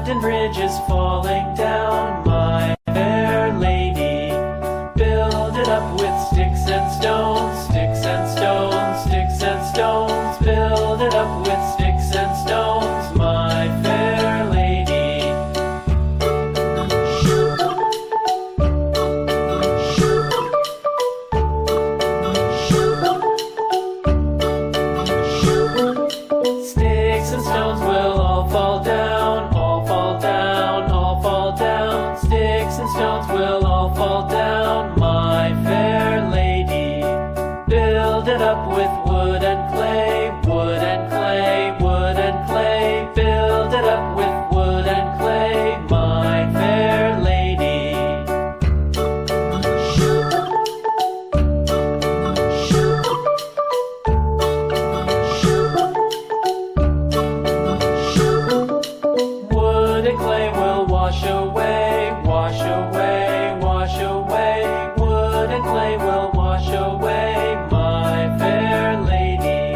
London Bridge is falling down, my fair lady. Build it up with sticks and stones, sticks and stones, sticks and stones. Build it up with sticks and stones, my fair lady. Sticks and stones will all fall down, all fall down, all fall down. Sticks and stones will all fall down, my fair lady. Build it up with wood and clay, wood and clay, wood and clay. Build it up with wood and clay, my fair lady. Wood and clay will wash away, wash away, wash away. Wood and clay will wash away, my fair lady.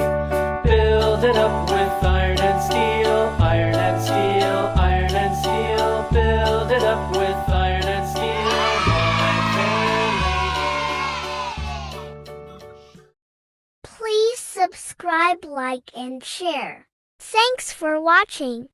Build it up with iron and steel, iron and steel, iron and steel. Build it up with iron and steel, my fair lady. Please subscribe, like, and share. Thanks for watching.